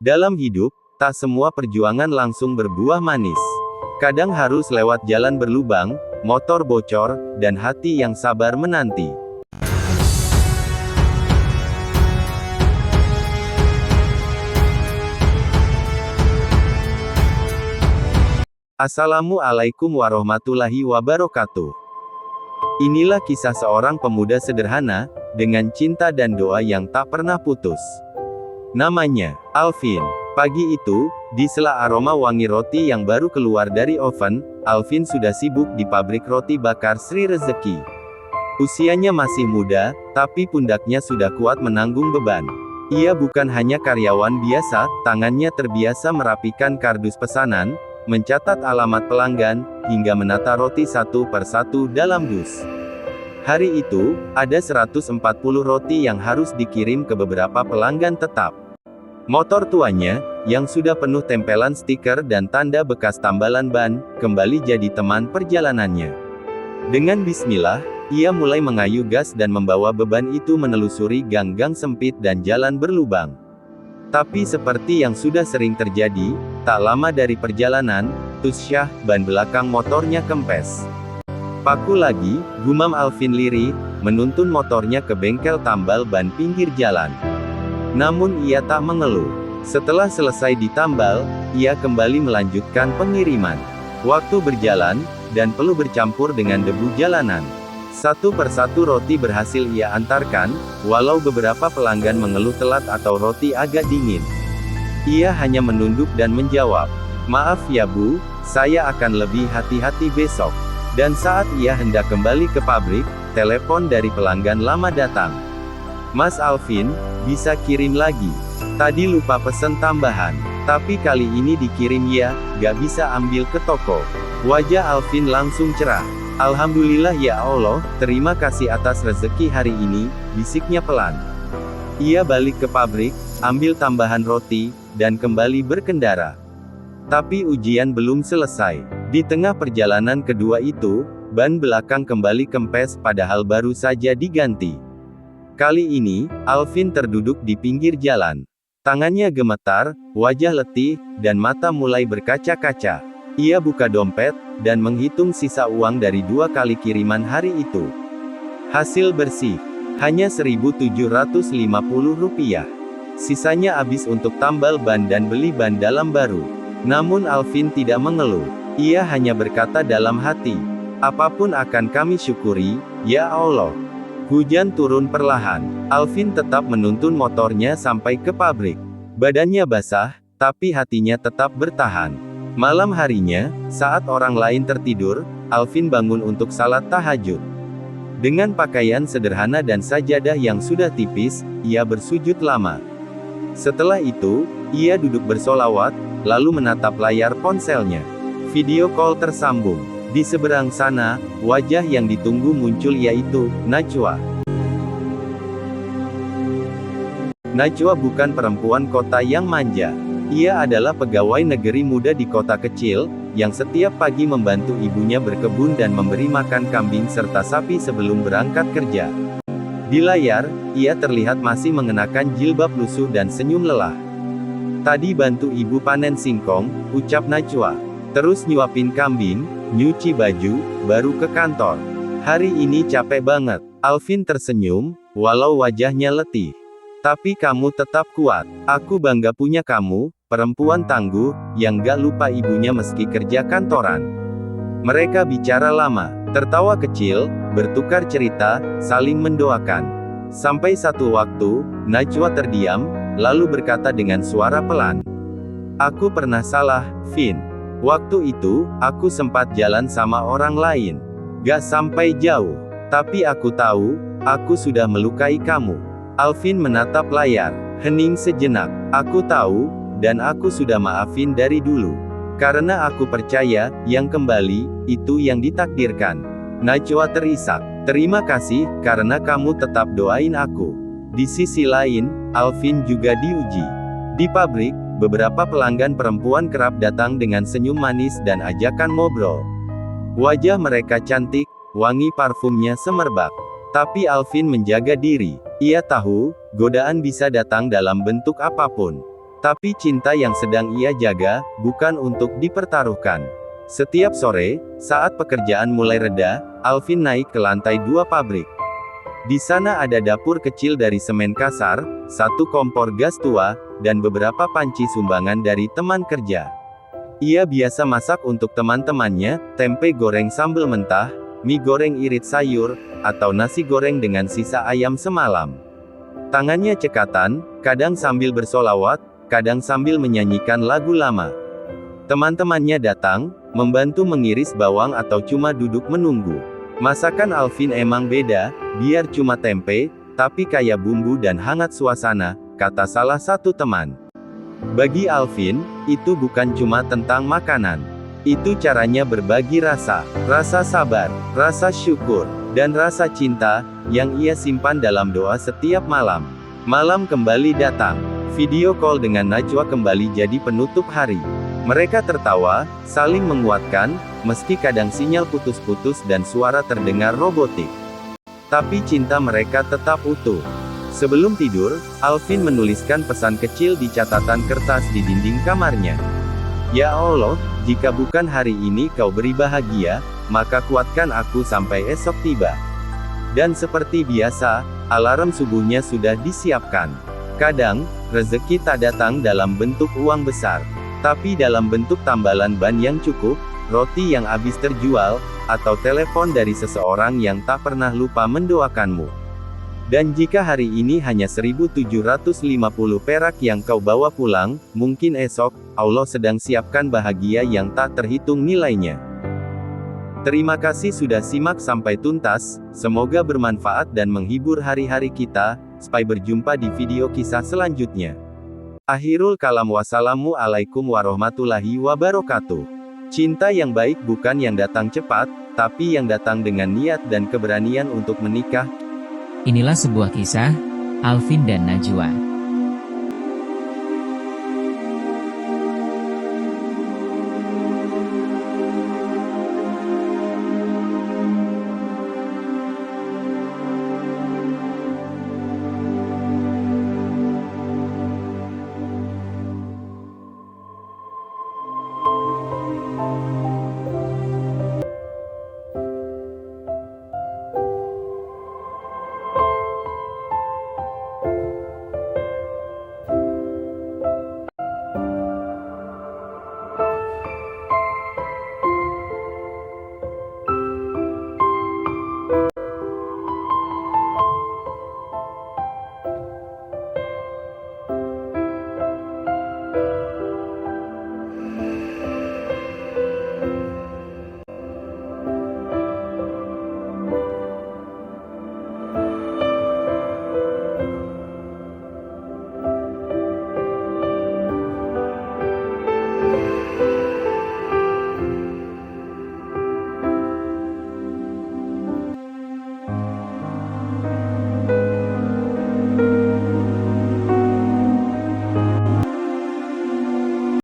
Dalam hidup, tak semua perjuangan langsung berbuah manis. Kadang harus lewat jalan berlubang, motor bocor, dan hati yang sabar menanti. Assalamualaikum warahmatullahi wabarakatuh. Inilah kisah seorang pemuda sederhana, dengan cinta dan doa yang tak pernah putus. Namanya, Alvin. Pagi itu, di sela aroma wangi roti yang baru keluar dari oven, Alvin sudah sibuk di pabrik roti bakar Sri Rezeki. Usianya masih muda, tapi pundaknya sudah kuat menanggung beban. Ia bukan hanya karyawan biasa, tangannya terbiasa merapikan kardus pesanan, mencatat alamat pelanggan, hingga menata roti satu per satu dalam dus. Hari itu, ada 140 roti yang harus dikirim ke beberapa pelanggan tetap. Motor tuanya, yang sudah penuh tempelan stiker dan tanda bekas tambalan ban, kembali jadi teman perjalanannya. Dengan bismillah, ia mulai mengayuh gas dan membawa beban itu menelusuri gang-gang sempit dan jalan berlubang. Tapi seperti yang sudah sering terjadi, tak lama dari perjalanan, tusyah, ban belakang motornya kempes. Paku lagi, gumam Alvin lirih, menuntun motornya ke bengkel tambal ban pinggir jalan. Namun ia tak mengeluh. Setelah selesai ditambal, ia kembali melanjutkan pengiriman. Waktu berjalan, dan peluh bercampur dengan debu jalanan. Satu persatu roti berhasil ia antarkan, walau beberapa pelanggan mengeluh telat atau roti agak dingin. Ia hanya menunduk dan menjawab, "Maaf ya Bu, saya akan lebih hati-hati besok." Dan saat ia hendak kembali ke pabrik, telepon dari pelanggan lama datang. "Mas Alvin, bisa kirim lagi? Tadi lupa pesen tambahan. Tapi kali ini dikirim ya, gak bisa ambil ke toko." Wajah Alvin langsung cerah. "Alhamdulillah ya Allah, terima kasih atas rezeki hari ini," bisiknya pelan. Ia balik ke pabrik, ambil tambahan roti, dan kembali berkendara. Tapi ujian belum selesai. Di tengah perjalanan kedua itu, ban belakang kembali kempes padahal baru saja diganti. Kali ini, Alvin terduduk di pinggir jalan. Tangannya gemetar, wajah letih, dan mata mulai berkaca-kaca. Ia buka dompet, dan menghitung sisa uang dari 2 kali kiriman hari itu. Hasil bersih, hanya Rp1.750. Sisanya habis untuk tambal ban dan beli ban dalam baru. Namun Alvin tidak mengeluh. Ia hanya berkata dalam hati, "Apapun akan kami syukuri, ya Allah." Hujan turun perlahan. Alvin tetap menuntun motornya sampai ke pabrik. Badannya basah, tapi hatinya tetap bertahan. Malam harinya, saat orang lain tertidur, Alvin bangun untuk salat tahajud. Dengan pakaian sederhana dan sajadah yang sudah tipis, ia bersujud lama. Setelah itu, ia duduk bersolawat, lalu menatap layar ponselnya. Video call tersambung. Di seberang sana, wajah yang ditunggu muncul yaitu Najwa. Najwa bukan perempuan kota yang manja. Ia adalah pegawai negeri muda di kota kecil, yang setiap pagi membantu ibunya berkebun dan memberi makan kambing serta sapi sebelum berangkat kerja. Di layar, ia terlihat masih mengenakan jilbab lusuh dan senyum lelah. "Tadi bantu ibu panen singkong," ucap Najwa. "Terus nyuapin kambing, nyuci baju, baru ke kantor. Hari ini capek banget." Alvin tersenyum, walau wajahnya letih. "Tapi kamu tetap kuat. Aku bangga punya kamu, perempuan tangguh, yang gak lupa ibunya meski kerja kantoran." Mereka bicara lama, tertawa kecil, bertukar cerita, saling mendoakan. Sampai satu waktu, Najwa terdiam, lalu berkata dengan suara pelan, "Aku pernah salah, Vin. Waktu itu, aku sempat jalan sama orang lain. Gak sampai jauh. Tapi aku tahu, aku sudah melukai kamu." Alvin menatap layar, hening sejenak. "Aku tahu, dan aku sudah maafin dari dulu. Karena aku percaya, yang kembali, itu yang ditakdirkan." Najwa terisak. "Terima kasih, karena kamu tetap doain aku." Di sisi lain, Alvin juga diuji. Di pabrik, beberapa pelanggan perempuan kerap datang dengan senyum manis dan ajakan ngobrol. Wajah mereka cantik, wangi parfumnya semerbak. Tapi Alvin menjaga diri. Ia tahu, godaan bisa datang dalam bentuk apapun. Tapi cinta yang sedang ia jaga, bukan untuk dipertaruhkan. Setiap sore, saat pekerjaan mulai reda, Alvin naik ke lantai 2 pabrik. Di sana ada dapur kecil dari semen kasar, satu kompor gas tua, dan beberapa panci sumbangan dari teman kerja. Ia biasa masak untuk teman-temannya, tempe goreng sambal mentah, mie goreng irit sayur, atau nasi goreng dengan sisa ayam semalam. Tangannya cekatan, kadang sambil bersolawat, kadang sambil menyanyikan lagu lama. Teman-temannya datang, membantu mengiris bawang atau cuma duduk menunggu. Masakan Alvin emang beda, biar cuma tempe, tapi kaya bumbu dan hangat suasana, kata salah satu teman. Bagi Alvin, itu bukan cuma tentang makanan. Itu caranya berbagi rasa sabar, rasa syukur, dan rasa cinta, yang ia simpan dalam doa setiap malam. Malam kembali datang. Video call dengan Najwa kembali jadi penutup hari. Mereka tertawa, saling menguatkan, meski kadang sinyal putus-putus dan suara terdengar robotik. Tapi cinta mereka tetap utuh. Sebelum tidur, Alvin menuliskan pesan kecil di catatan kertas di dinding kamarnya. Ya Allah, jika bukan hari ini kau beri bahagia, maka kuatkan aku sampai esok tiba. Dan seperti biasa, alarm subuhnya sudah disiapkan. Kadang, rezeki tak datang dalam bentuk uang besar, tapi dalam bentuk tambalan ban yang cukup, roti yang habis terjual, atau telepon dari seseorang yang tak pernah lupa mendoakanmu. Dan jika hari ini hanya 1.750 perak yang kau bawa pulang, mungkin esok, Allah sedang siapkan bahagia yang tak terhitung nilainya. Terima kasih sudah simak sampai tuntas, semoga bermanfaat dan menghibur hari-hari kita. Sampai berjumpa di video kisah selanjutnya. Akhirul kalam, wassalamualaikum warahmatullahi wabarakatuh. Cinta yang baik bukan yang datang cepat, tapi yang datang dengan niat dan keberanian untuk menikah. Inilah sebuah kisah, Alvin dan Najwa.